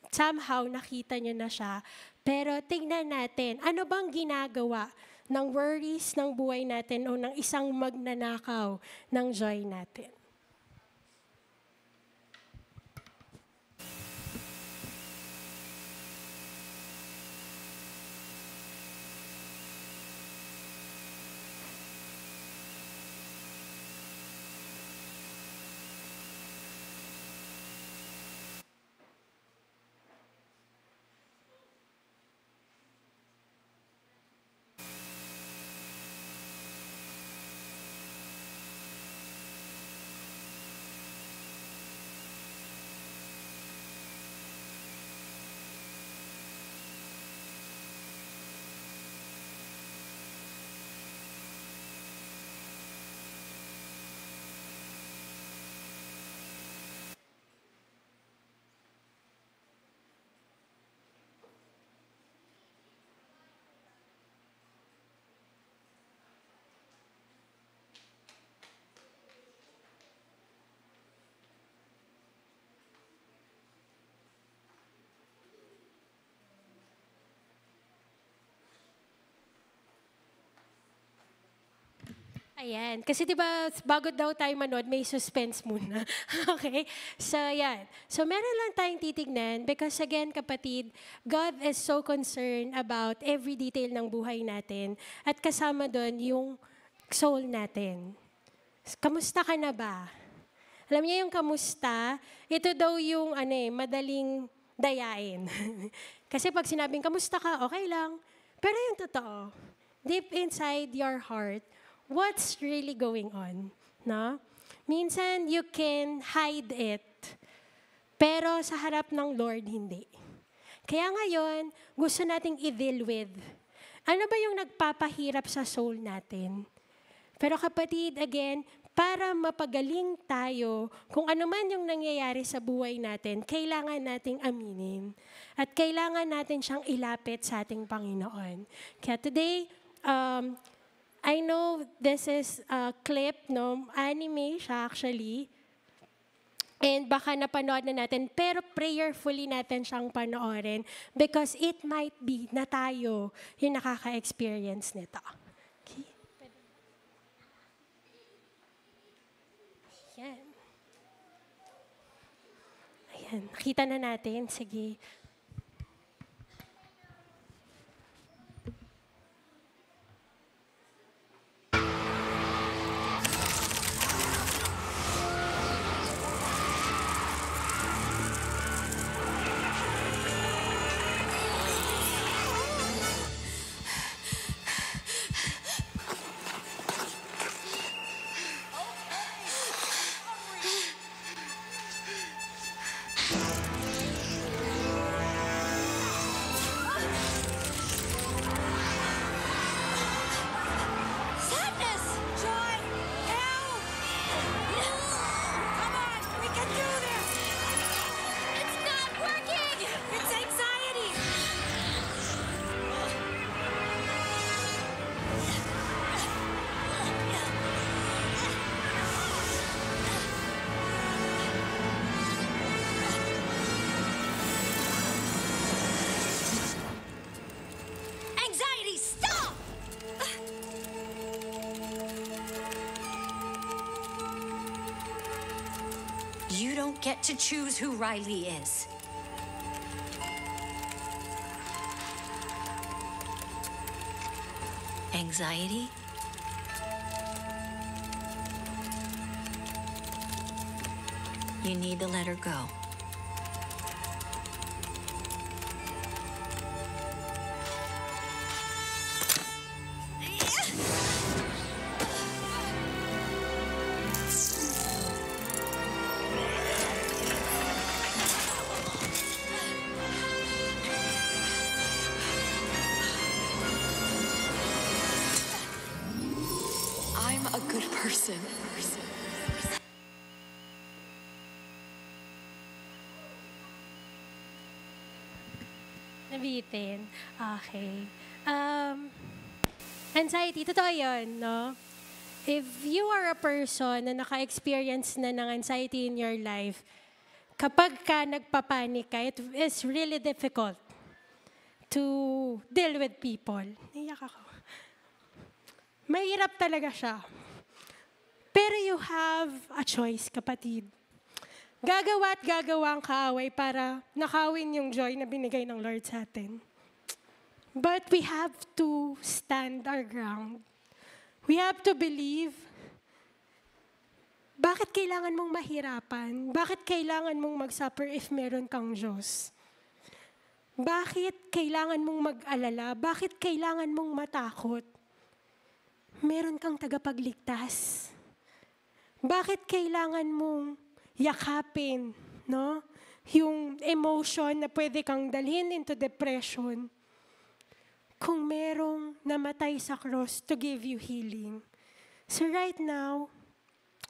somehow nakita nyo na siya. Pero tingnan natin, ano bang ginagawa ng worries ng buhay natin o ng isang magnanakaw ng joy natin? Ayan. Kasi diba, bago daw tayo manood, may suspense muna. Okay? So, yan. So, meron lang tayong titignan because again, kapatid, God is so concerned about every detail ng buhay natin at kasama doon yung soul natin. Kamusta ka na ba? Alam niyo yung kamusta, ito daw yung madaling dayain. Kasi pag sinabing kamusta ka, okay lang. Pero yung totoo, deep inside your heart, what's really going on, no? Minsan, you can hide it, pero sa harap ng Lord, hindi. Kaya ngayon, gusto nating i-deal with. Ano ba yung nagpapahirap sa soul natin? Pero kapatid, again, para mapagaling tayo, kung ano man yung nangyayari sa buhay natin, kailangan nating aminin. At kailangan natin siyang ilapit sa ating Panginoon. Kaya today, I know this is a clip, no? Anime siya actually. And baka napanood na natin, pero prayerfully natin siyang panoorin because it might be na tayo yung nakaka-experience nito. Okay? Ayan. Ayan, nakita na natin. Sige. You don't get to choose who Riley is. Anxiety? You need to let her go. I'm a good person. Nabitin. Okay. Anxiety, totoo yun, no? If you are a person na naka-experience na ng anxiety in your life, kapag ka nagpapanik ka, it is really difficult to deal with people. Naiyak ako. Mahirap talaga siya. Pero you have a choice, kapatid. Gagawa at gagawa ang kaaway para nakawin yung joy na binigay ng Lord sa atin. But we have to stand our ground. We have to believe. Bakit kailangan mong mahirapan? Bakit kailangan mong mag-suffer if meron kang Diyos? Bakit kailangan mong mag-alala? Bakit kailangan mong matakot? Meron kang tagapagligtas. Bakit kailangan mong yakapin, no? Yung emotion na pwede kang dalhin into depression kung merong namatay sa cross to give you healing. So right now,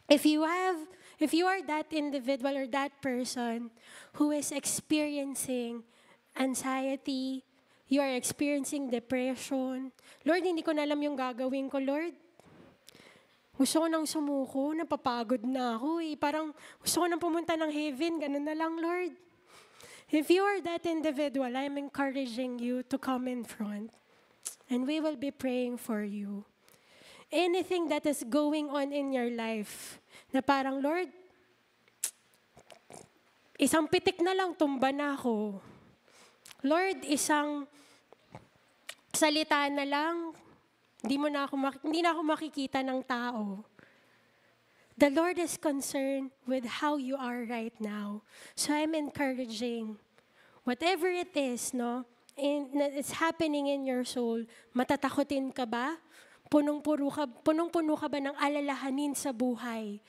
if you are that individual or that person who is experiencing anxiety, you are experiencing depression, Lord, hindi ko na alam yung gagawin ko, Lord. Gusto ko nang sumuko, napapagod na ako eh. Parang gusto ko nang pumunta ng heaven, ganun na lang, Lord. If you are that individual, I'm encouraging you to come in front. And we will be praying for you. Anything that is going on in your life, na parang, Lord, isang pitik na lang, tumba na ako. Lord, isang salita na lang, hindi na ako makikita ng tao. The Lord is concerned with how you are right now. So I'm encouraging, whatever it is, no, it's happening in your soul, matatakotin ka ba? Punong-puno ka ba ng alalahanin sa buhay?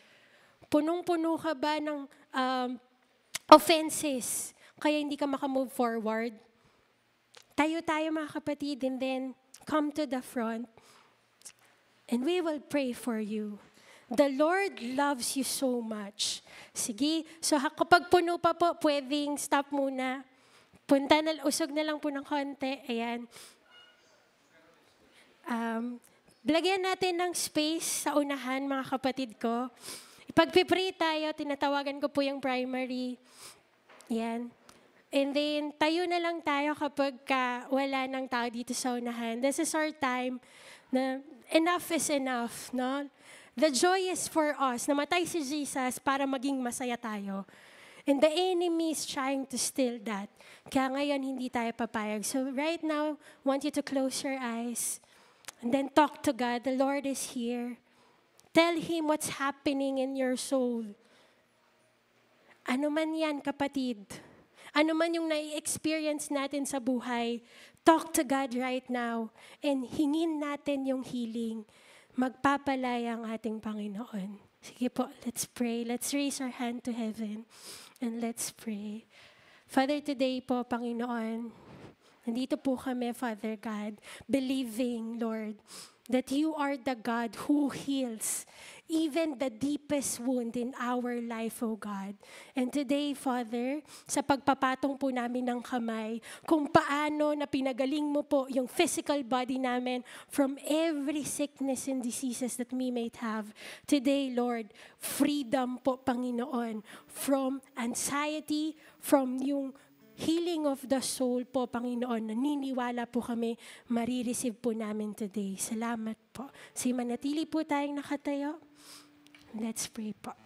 Punong-puno ka ba ng offenses, kaya hindi ka makamove forward? Tayo mga kapatid, and then come to the front. And we will pray for you. The Lord loves you so much. Sige, so kapag puno pa po, pwedeng stop muna. Usog na lang po ng konti. Ayan. Lagyan natin ng space sa unahan, mga kapatid ko. Ipag-pray tayo, tinatawagan ko po yung primary. Ayan. And then, tayo na lang tayo kapag wala ng tao dito sa unahan. This is our time na enough is enough, no? The joy is for us. Namatay si Jesus para maging masaya tayo. And the enemy is trying to steal that. Kaya ngayon, hindi tayo papayag. So right now, I want you to close your eyes and then talk to God. The Lord is here. Tell Him what's happening in your soul. Ano man yan, kapatid. Ano man yung nai-experience natin sa buhay, talk to God right now and hingin natin yung healing. Magpapalaya ang ating Panginoon. Sige po, let's pray. Let's raise our hand to heaven and let's pray. Father, today po, Panginoon, nandito po kami, Father God, believing, Lord, that you are the God who heals even the deepest wound in our life, O God. And today, Father, sa pagpapatong po namin ng kamay, kung paano na pinagaling mo po yung physical body namin from every sickness and diseases that we may have. Today, Lord, freedom po, Panginoon, from anxiety, from yung healing of the soul po, Panginoon. Naniniwala po kami, marireceive po namin today. Salamat po. Sige, manatili po tayong nakatayo. Let's pray po.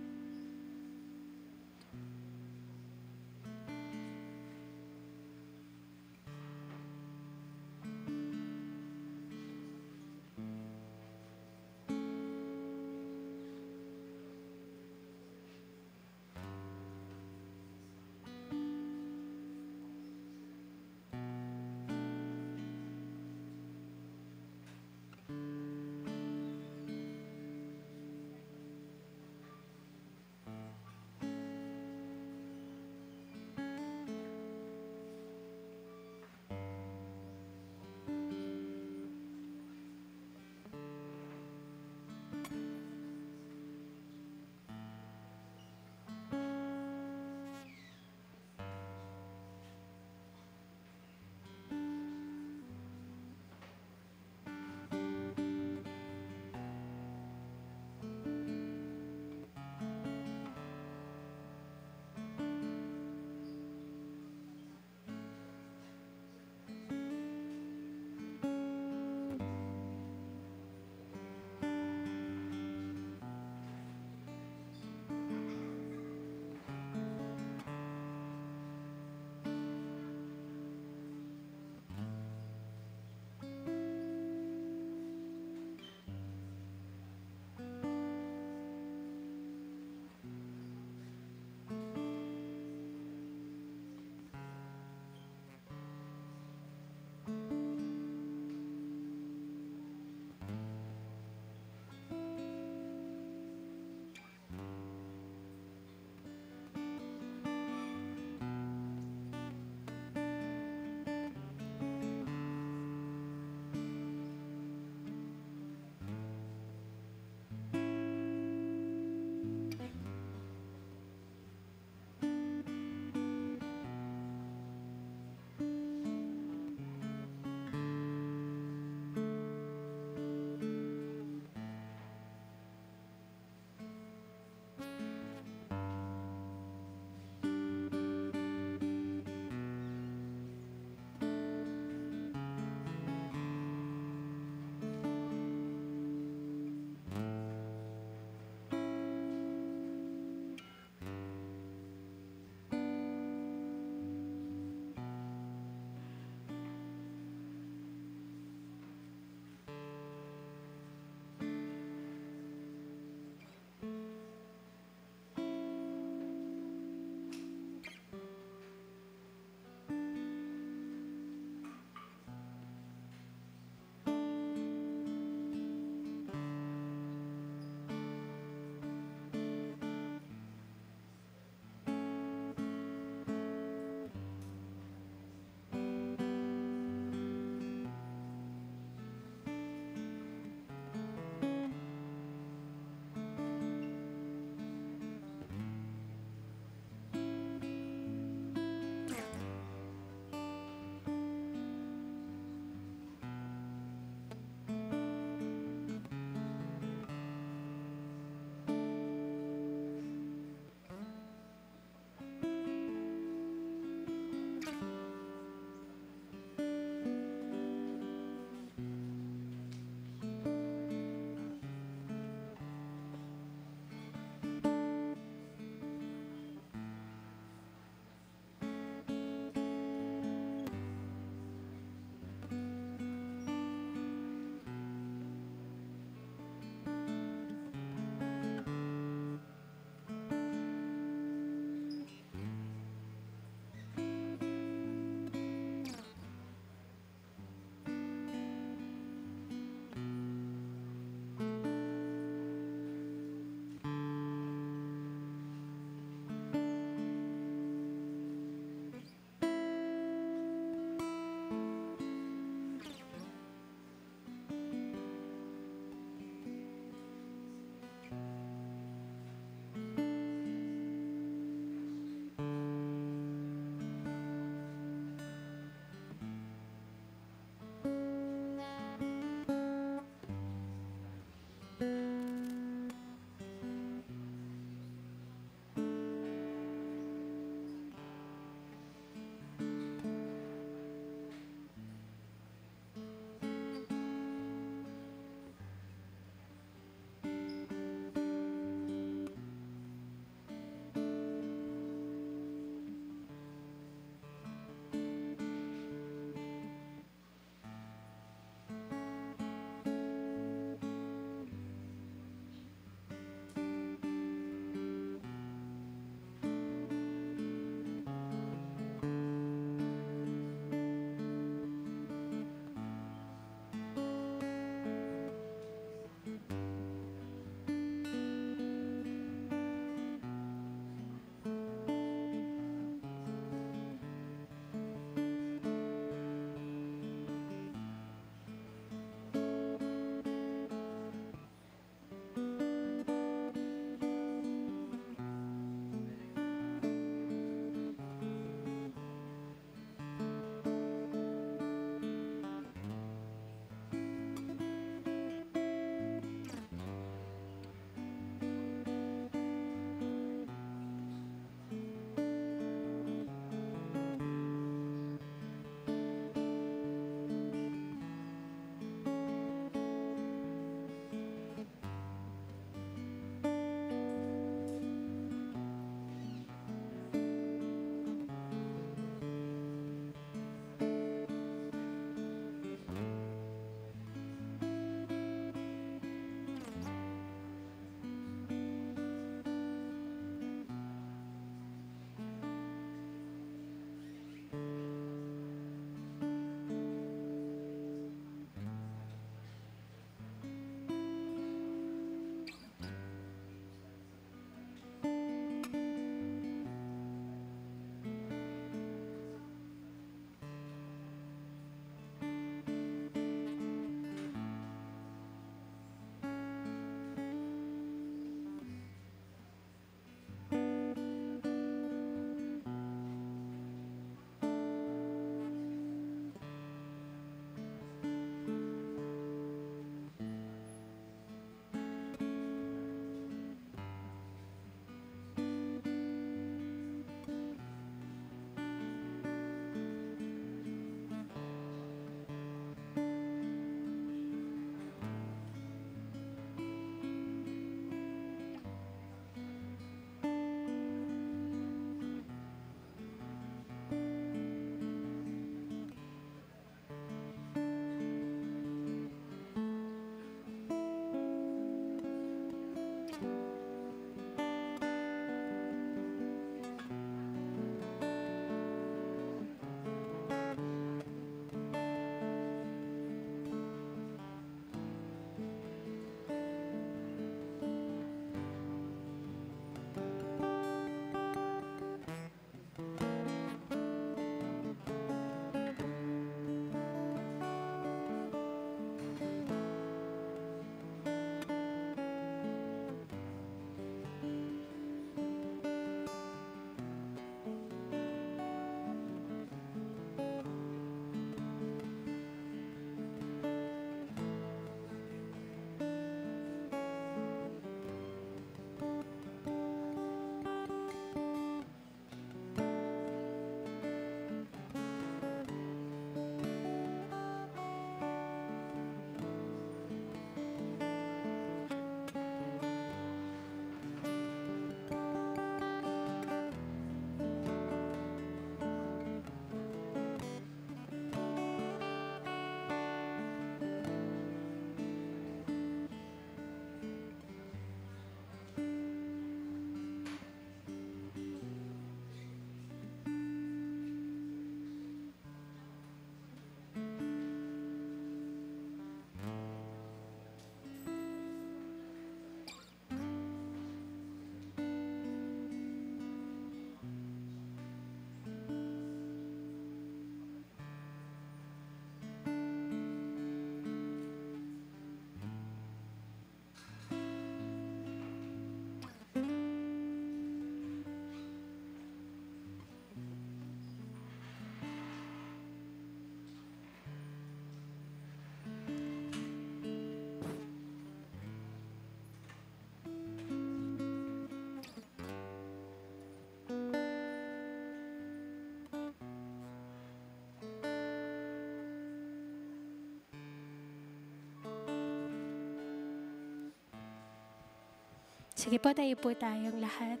Sige po, tayo po tayong lahat.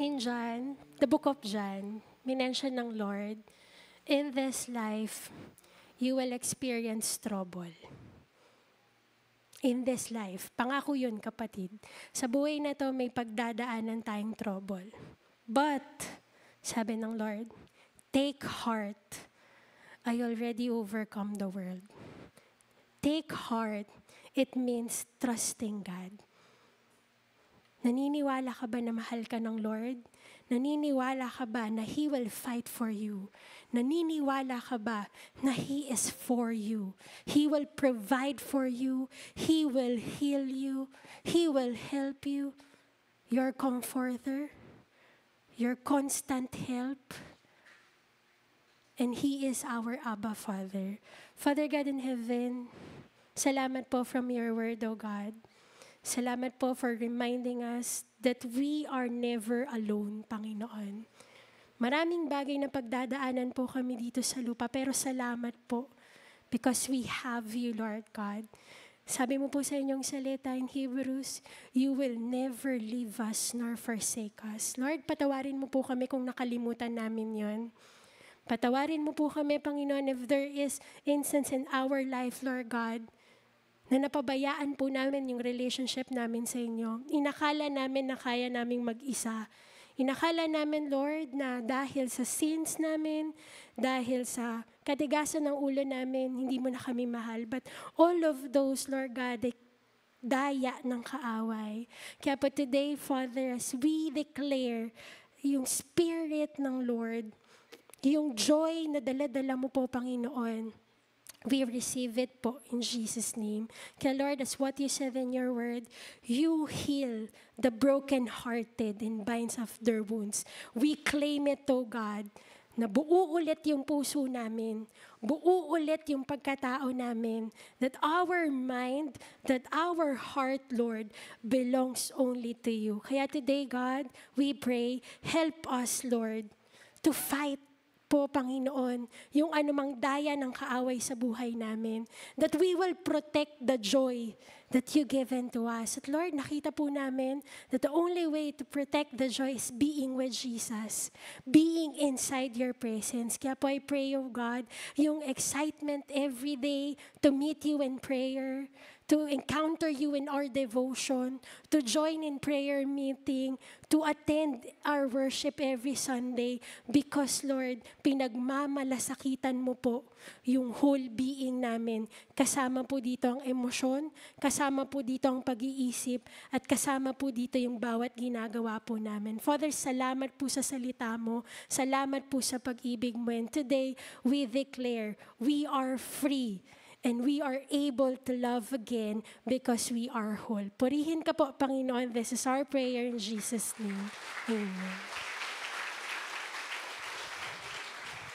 In John, the book of John, minention ng Lord, in this life, you will experience trouble. In this life, pangako yun kapatid. Sa buhay na to, may pagdadaanan tayong trouble. But, sabi ng Lord, take heart. I already overcome the world. Take heart. It means trusting God. Naniniwala ka ba na mahal ka ng Lord? Naniniwala ka ba na He will fight for you? Naniniwala ka ba na He is for you? He will provide for you. He will heal you. He will help you. Your comforter. Your constant help. And He is our Abba Father. Father God in heaven, salamat po from your word, O God. Salamat po for reminding us that we are never alone, Panginoon. Maraming bagay na pagdadaanan po kami dito sa lupa, pero salamat po because we have you, Lord God. Sabi mo po sa inyong salita in Hebrews, you will never leave us nor forsake us. Lord, patawarin mo po kami kung nakalimutan namin yon. Patawarin mo po kami, Panginoon, if there is instance in our life, Lord God, na napabayaan po namin yung relationship namin sa inyo. Inakala namin na kaya naming mag-isa. Inakala namin, Lord, na dahil sa sins namin, dahil sa katigasan ng ulo namin, hindi mo na kami mahal. But all of those, Lord God, they daya ng kaaway. Kaya po today, Father, as we declare yung Spirit ng Lord, yung joy na dala-dala mo po, Panginoon, we receive it po in Jesus' name. Kaya Lord, as what you said in your word, you heal the broken-hearted and binds up their wounds. We claim it, O God, na buo ulit yung puso namin, buo ulit yung pagkatao namin, that our mind, that our heart, Lord, belongs only to you. Kaya today, God, we pray, help us, Lord, to fight po, Panginoon, yung anumang daya ng kaaway sa buhay namin. That we will protect the joy that you given to us. At Lord, nakita po namin that the only way to protect the joy is being with Jesus. Being inside your presence. Kaya po I pray, oh God, yung excitement every day to meet you in prayer, to encounter you in our devotion, to join in prayer meeting, to attend our worship every Sunday because, Lord, pinagmamalasakitan mo po yung whole being namin. Kasama po dito ang emosyon, kasama po dito ang pag-iisip, at kasama po dito yung bawat ginagawa po namin. Father, salamat po sa salita mo, salamat po sa pag-ibig mo. And today, we declare, we are free. And we are able to love again because we are whole. Purihin ka po, Panginoon. This is our prayer in Jesus' name. Amen.